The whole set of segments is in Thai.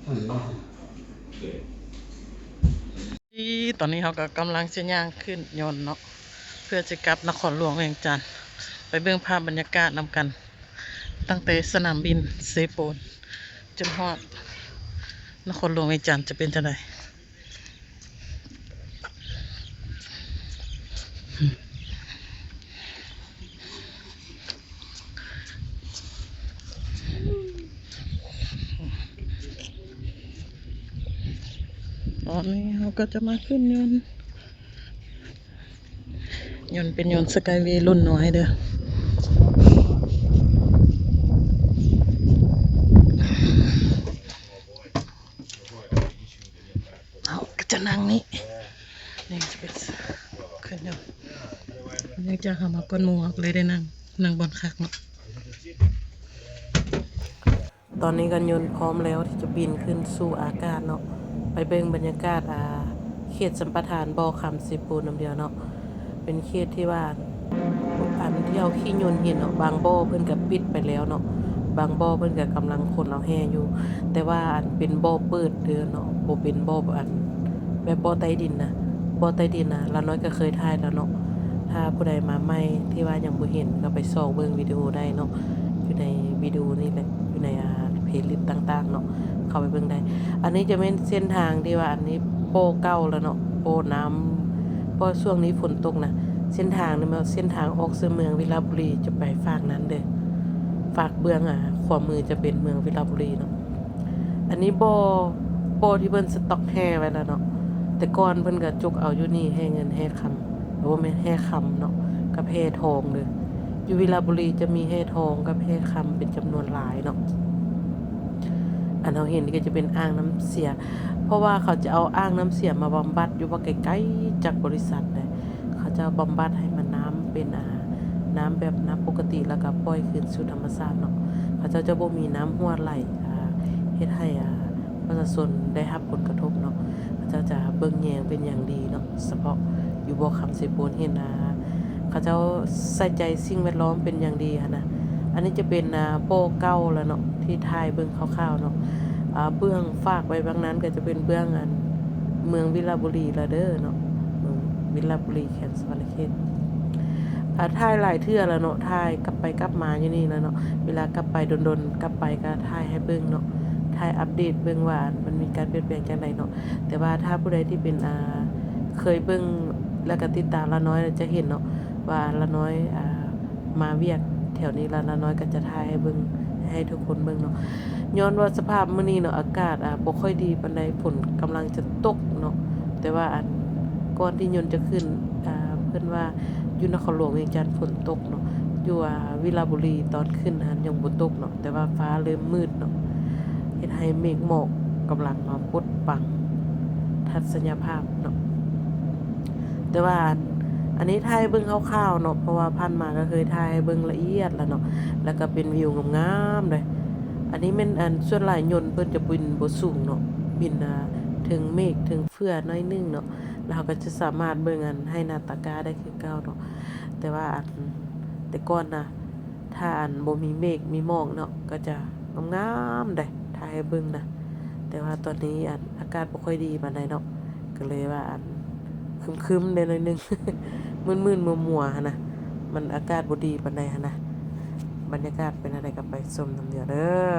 ตอนนี้เขาก็กำลังเสียย่างขึ้นยนต์เนาะเพื่อจะกลับนครหลวงเวียงจันทร์ไปเบิ่งภาพบรรยากาศนำกันตั้งแต่สนามบินเซโปนจนฮอดนครหลวงเวียงจันทร์จะเป็นจังไดตอนนี้เขาก็จะมาขึ้นยนต์เป็นยนต์สกายเวย์รุ่นน้อยเด้อเขาก็จะนั่งนี่จะเป็นขึ้นยนต์ยังจะหามาก้นหมูเลยได้นั่งบนคักเนาะตอนนี้กันยนต์พร้อมแล้วที่จะบินขึ้นสู่อากาศเนาะไปเบิ่งบรรยากาศเขตสัมปทานบ่อคำเซโปนน้ำเดียวเนาะเป็นเขตที่ว่าอันที่เอาขี้ยนต์เห็นเนาะบางบ่อเพิ่นก็ปิดไปแล้วเนาะบางบ่อเพิ่นก็กำลังคนเอาแห่อยู่แต่ว่าอันเป็นบ่อเปิดเด้อเนาะบ่เป็นบ่ออันแบบบ่อใต้ดินนะบ่อใต้ดินนะละน้อยก็เคยถ่ายแล้วเนาะถ้าผู้ใดมาใหม่ที่ว่ายังบ่เห็นก็ไปซอกเบิ่งวิดีโอได้เนาะอยู่ในวิดีโอนี่แหละอยู่ในเพลย์ลิสต์ต่างๆเนาะเข้าไปเบิ่งได้อันนี้จะเป็นเส้นทางที่ว่าอันนี้โปเก่าแล้วเนาะโปน้ำเพราะช่วงนี้ฝนตกนะเส้นทางนี่มันเส้นทางออกสู่เมืองวิลาบุรีจะไปฝากนั้นเด้อฝากเบื้องขวามือจะเป็นเมืองวิลาบุรีเนาะอันนี้โบที่เพิ่นสต็อกแห่ไว้แล้วเนาะแต่ก่อนเพิ่นก็จุกเอาอยู่นี่ให้เงินให้คำหรือว่าแม่นให้คำเนาะกับให้ทองเด้ออยู่วิลาบุรีจะมีให้ทองกับให้คำเป็นจำนวนหลายเนาะอันเราเห็นนี่ก็จะเป็นอ่างน้ำเสียเพราะว่าเขาจะเอาอ่างน้ำเสียมาบำบัดอยู่ว่าใกล้ๆจากบริษัทเลยเขาจะบำบัดให้มันน้ำเป็นน้ำแบบน้ำปกติแล้วก็ปล่อยคืนสู่ธรรมชาติเนาะเขาจะบ่มีน้ำหัวไหลเฮ็ดให้ประชาชนได้รับผลกระทบเนาะเขาจะเบิ่งแยงเป็นอย่างดีเนาะเฉพาะอยู่บ่อคำเซโปนเห็นเขาจะใส่ใจสิ่งแวดล้อมเป็นอย่างดีนะอันนี้จะเป็นโปเก่าแล้วเนาะที่ถ่ายเบิ่งคร่าวๆเนาะเบื้องฝากไว้บางนั้นก็จะเป็นเบื้องเมืองวิลาบุรีละเด้อเนาะวิลาบุรีแคนสวรรณเขตถ่ายหลายเทื่อแล้วเนาะถ่ายกลับไปกลับมาอยู่นี่แล้วเนาะเวลากลับไปดนๆกลับไปก็ถ่ายให้เบิ่งเนาะถ่ายอัปเดตเบิ่งว่ามันมีการเปลี่ยนแปลงจังไดเนาะแต่ว่าถ้าผู้ใดที่เป็นเคยเบิ่งแล้วก็ติดตามละน้อยจะเห็นเนาะว่าละน้อยมาเวียกแถวนี้ละน้อยก็จะถ่ายให้เบิ่งให้ทุกคนเบิ่งเนาะย้อนว่าสภาพมื้อนี้เนาะอากาศบ่ค่อยดีปานใดฝนกำลังจะตกเนาะแต่ว่าก่อนที่ยนต์จะขึ้นเพิ่นว่าอยู่นครหลวงเวียงจันทร์ฝนตกเนาะอยู่วิลาบุรีตอนขึ้นยังบ่ตกเนาะแต่ว่าฟ้าเริ่มมืดเนาะเฮ็ดให้เมฆหมอกกำลังมาปดบังทัศนียภาพเนาะแต่ว่าอันนี้ถ่ายเบิ่งคร่าวๆเนาะเพราะว่าผ่านมาก็เคยถ่ายเบิ่งละเอียดแล้วเนาะแล้วก็เป็นวิวงามๆเลยอันนี้แม่นส่วนหลายยนต์เพิ่นจะบินบ่สูงเนาะบินถึงเมฆถึงเฟื่อน้อยนึงเนาะแล้วเราก็จะสามารถเบิ่งให้นาตากาได้คือเก่าเนาะแต่ว่าแต่ก่อนนะถ้าบ่มีเมฆมีหมอกเนาะก็จะงามๆได้ถ่ายให้เบิ่งนะแต่ว่าตอนนี้อากาศบ่ค่อยดีปานใดเนาะก็เลยว่าครึ้มๆได้หน่อยนึง มึนๆมัวๆหั่นนะมันอากาศบ่ดีปานใดหั่นนะบรรยากาศเป็นอะไรก็ไปชมนำเดียวเด้อ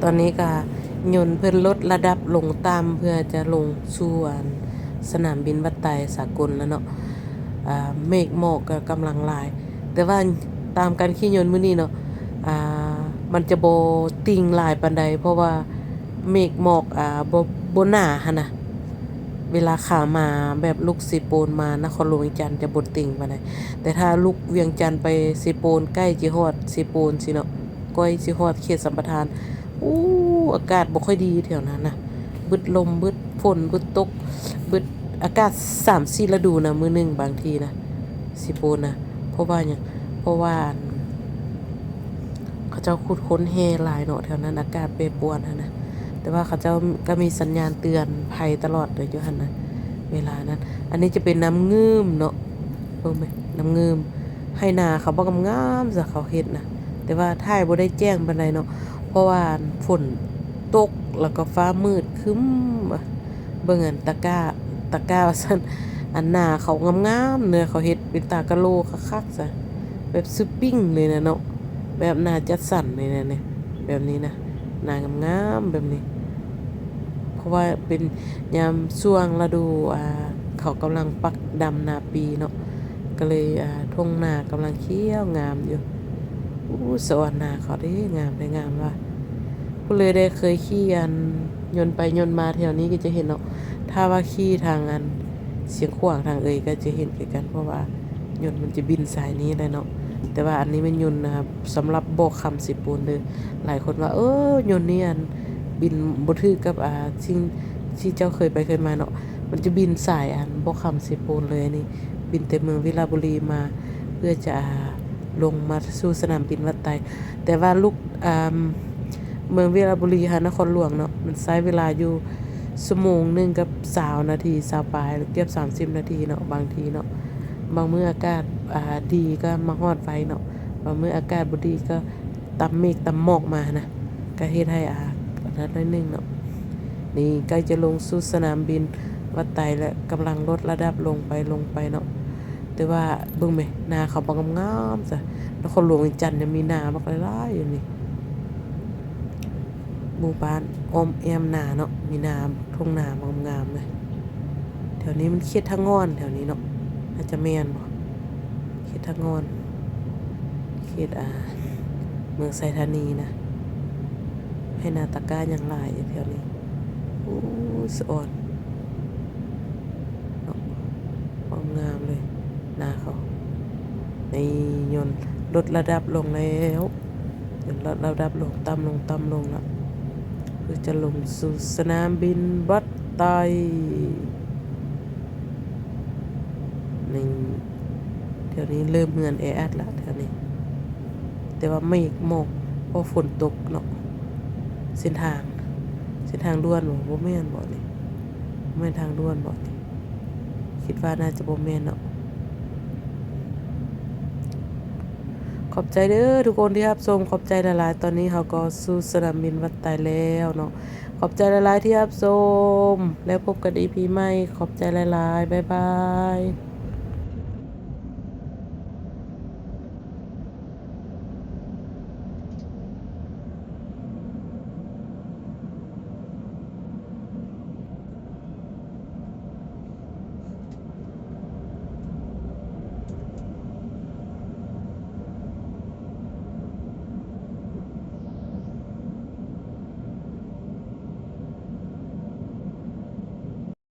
ตอนนี้ก็ยนต์เพิ่นลดระดับลงตามเพื่อจะลงสู่สนามบินวัดไตสากลแล้วเนาะเมฆหมอกก็กำลังหลายแต่ว่าตามการขี่ยนต์มื้อนี้เนาะมันจะบ่ติ่งหลายปานใดเพราะว่าเมฆหมอกบ่หนาหั่นน่ะเวลาขามาแบบลุกสิโปนมานครหลวงเวียงจันทน์จะบ่ติ่งปานใดแต่ถ้าลุกเวียงจันทน์ไปสิโปนใกล้สิฮอดสิโปนสิเนาะก้อยสิฮอดเขตสัมปทานอากาศบ่ค่อยดีแถวนั้นน่ะบึดลมบึดฝนบึดตกบึดอากาศ 3-4 ฤดูนะมื้อนึงบางทีนะสิโปนนะเพราะว่าหยังเพราะว่าเขาเจ้าขุดค้นแฮหลายเนาะแถวนั้นอากาศแปรปรวนนะ แต่ว่าเขาเจ้าก็มีสัญญาณเตือนภัยตลอดเลยอยู่หั่นน่ะเวลานั้นอันนี้จะเป็นน้ำงืมเนาะเบิ่งไหมน้ำงืมให้นาเขาบ่งามๆซะเขาเฮ็ดน่ะแต่ว่าท้ายบ่ได้แจ้งปานใดเนาะเพราะว่าฝนตกแล้วก็ฟ้ามืดครึ้มเบิ่งอันตะกร้าว่าซั่นอันหน้าเขางามๆเนื้อเขาเฮ็ดเป็นตากะโลคักๆซะแบบซุปปิ้งเลยนะเนาะแบบหน้าจัดสรรเลยนะเนี่ยแบบนี้นะหน้างามๆแบบนี้ เพราะว่าเป็นยามช่วงฤดูเขากำลังปักดำนาปีเนาะก็เลยทุ่งนากำลังเขียวงามอยู่สวนนาเขาได้งามได้งามว่าผู้เลยได้เคยขี่อันยนต์ไปยนต์มาแถวนี้ก็จะเห็นเนาะถ้าว่าขี่ทางอันเสียงขวางทางเอ่ยก็จะเห็นกัน เพราะว่ายนต์มันจะบินสายนี้เลยเนาะแต่ว่าอันนี้มันยนต์นะครับสำหรับโบกคำสิปูนเลยหลายคนว่า ยนต์นี้อันบินบ่ถือกับสิ่งที่เจ้าเคยไปเคยมาเนาะมันจะบินสายอันโบกคำสิปูนเลยนี่บินแต่เมืองวิลาบุรีมาเพื่อจะลงมาสู่สนามบินวัดไตแต่ว่าลูกเมืองวิลาบุรีนครหลวงเนาะมันใช้เวลาอยู่ชั่วโมงนึงกับ20นาที20ปลายเกือบ30นาทีเนาะบางทีเนาะบางมื้ออากาศดีก็มาฮอดไฟเนาะบางมื้ออากาศบ่ดีก็ตำเมฆตำหมอกมานะก็เฮ็ดให้นั้นนิดนึงเนาะนี่ใกล้จะลงสู่สนามบินวัดไตแล้วกำลังลดระดับลงไปเนาะแต่ว่าเบิ่งแม่นาเขาบ่งามๆซะนครหลวงจันทน์ยังมีนาบักหลายๆอยู่นี่หมู่บ้านอ้อมแอมนาเนาะมีนาทุ่งนางามๆเลยแถวนี้มันเขตทางงอนแถวนี้เนาะน่าจะแม่นบ่เขตทางงอนเขตเมืองไซธานีนะให้นาตะกร้าอย่างหลายอยู่แถวนี้สะอ่อนเนาะงามเลยนาเขาในยนต์ลดระดับลงแล้วยนต์ลดระดับลงต่ำลงแล้วคือจะลงสู่สนามบินวัดไตนี่แถวนี้เริ่มเมือนแออัดละแถวนี้แต่ว่าไม่หมอกเพราะฝนตกเนาะเส้นทางด่วนบ่แม่นบ่นี่แม่นทางด่วนบ่นี่คิดว่าน่าจะบ่แม่นเนาะขอบใจเด้อทุกคนที่รับชมขอบใจหลายๆตอนนี้เขาก็สู่สนามบินวัดไตแล้วเนาะขอบใจหลายๆที่รับชมแล้วพบกัน EP ใหม่ขอบใจหลายๆบ๊ายบาย